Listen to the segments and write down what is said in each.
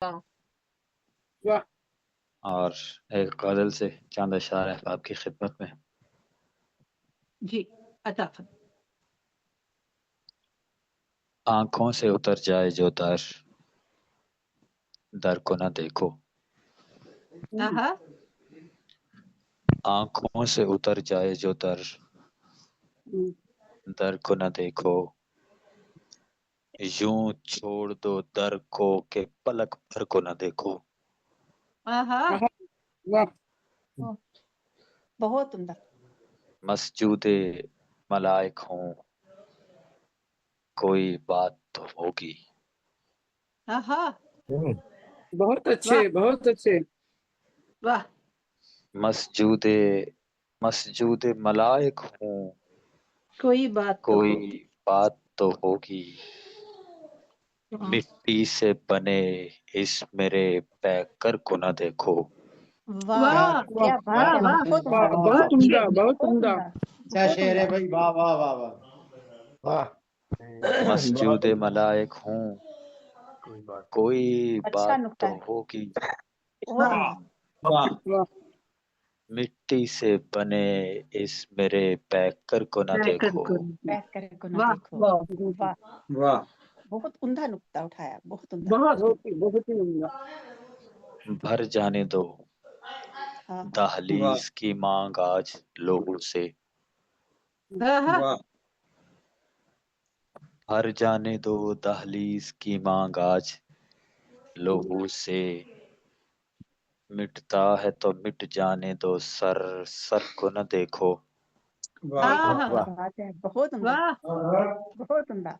واہ اور ایک غزل سے چاند اشعار احباب کی خدمت میں۔ جی عطا فرمائیں۔ آنکھوں سے اتر جائے جو در کو نہ دیکھو، آہا آنکھوں سے اتر جائے جو در کو نہ دیکھو، یوں چھوڑ دو در کو کہ پلک بھر کو نہ دیکھو۔ آہا واہ بہت عمدہ۔ مسجود ملائک ہوں کوئی بات تو ہوگی، آہا بہت اچھے بہت اچھے۔ واہ مسجود ملائک ہوں کوئی بات تو کوئی ہوگی۔ بات تو ہوگی، ہاں۔ مٹی سے بنے اس میرے پیکر کو نہ دیکھو۔ واہ کیا بات ہے، واہ بہت واہ عمدہ، بہت بہت عمدہ عمدہ، بہت بہت عمدہ۔ عمدہ، کیا بہت شعر ہے عمدہ۔ بھائی، واہ واہ واہ واہ واہ۔ مسجود ملائک ہوں کوئی اچھا بات نکتہ تو ہے، ہوگی، بہت عمدہ۔ واہ واہ مٹی سے بنے اس میرے پیکر کو نہ دیکھو۔ بیٹھ کر کو نہ واہ دیکھو۔ واہ واہ واہ بہت عمدہ نکتہ اٹھایا، بہت عمدہ۔ بہت ہی عمدہ۔ بھر جانے دو ہاں دہلیز کی مانگ آج لوگوں سے، آہا واہ بھر جانے دو دہلیز کی مانگ آج لوگوں سے، مٹتا ہے تو مٹ جانے دو سر کو نہ دیکھو۔ واہ آہا واہ بات ہے، بہت عمدہ، بہت عمدہ۔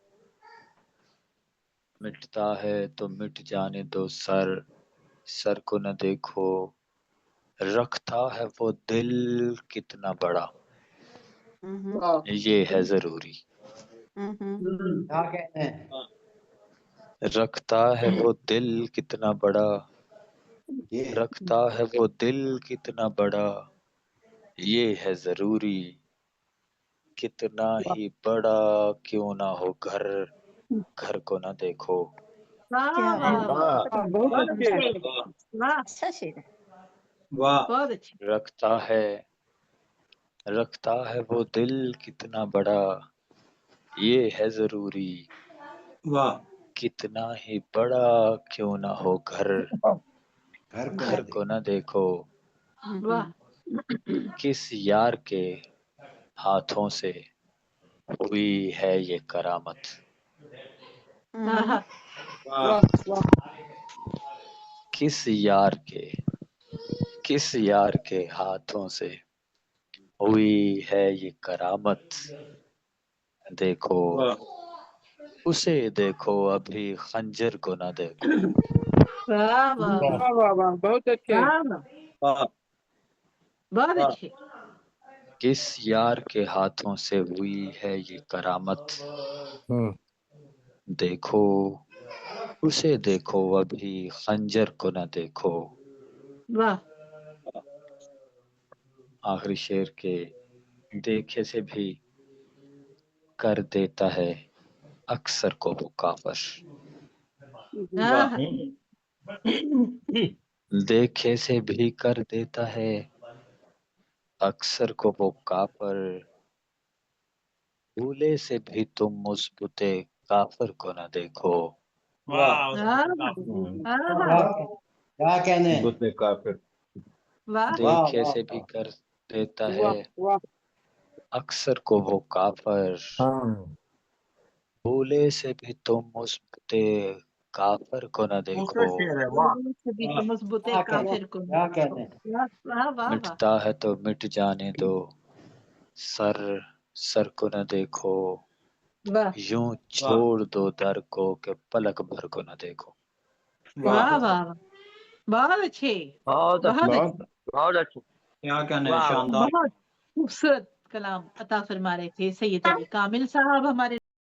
مٹتا ہے تو مٹ جانے دو سر کو نہ دیکھو، رکھتا ہے وہ دل کتنا بڑا ہوں واہ یہ ہے ضروری، ہوں کیا کہتے ہیں؟ رکھتا ہے وہ دل کتنا بڑا، یہ رکھتا ہے وہ دل کتنا بڑا یہ ہے ضروری، کتنا ہی بڑا کیوں نہ ہو گھر کو نہ دیکھو۔ کیا بات ہے، بہت واہ عمدہ، بہت بہت اچھے۔ عمدہ۔ واہ اچھا شعر ہے، واہ بہت اچھا۔ رکھتا ہے وہ دل کتنا بڑا یہ ہے ضروری، واہ کتنا ہی بڑا کیوں نہ ہو گھر کو نہ دیکھو۔ واہ کس یار کے ہاتھوں سے ہوئی ہے یہ کرامت، آہا واہ واہ واہ کس یار کے ہاتھوں سے ہوئی ہے یہ کرامت، دیکھو واہ اسے دیکھو ابھی خنجر کو نہ دیکھو۔ واہ واہ واہ واہ واہ بہت اچھے۔ واہ واہ بہت اچھے۔ کس یار کے ہاتھوں سے ہوئی ہے یہ کرامت، دیکھو اسے دیکھو ابھی خنجر کو نہ دیکھو۔ واہ آخری شعر کے دیکھے سے بھی کر دیتا ہے اکثر کو وہ کافر، آہا دیکھے سے بھی کر دیتا ہے اکثر کو وہ کافر، بھولے سے بھی تم مثبت کافر کو نہ دیکھو۔ واہ آہا کیا کہنے ہیں؟ واہ دیکھے سے بھی کر دیتا ہے واہ واہ اکثر کو وہ کافر، بھولے سے بھی تم مثبت کافر کو نہ دیکھو۔ سبھی تو مضبوط کیا کہنے کافر کو کیا کہتے ہیں؟ واہ واہ واہ واہ مٹتا ہے تو مٹ جانے دو سر کو نہ دیکھو، واہ یوں چھوڑ دو در کو کہ پلک بھر کو نہ دیکھو۔ واہ واہ بہت اچھے، بہت اچھے، بہت اچھا۔ کیا کہنے ہیں؟ شاندار بہت خوبصورت کلام عطا فرما رہے تھے سید علی کامل صاحب ہمارے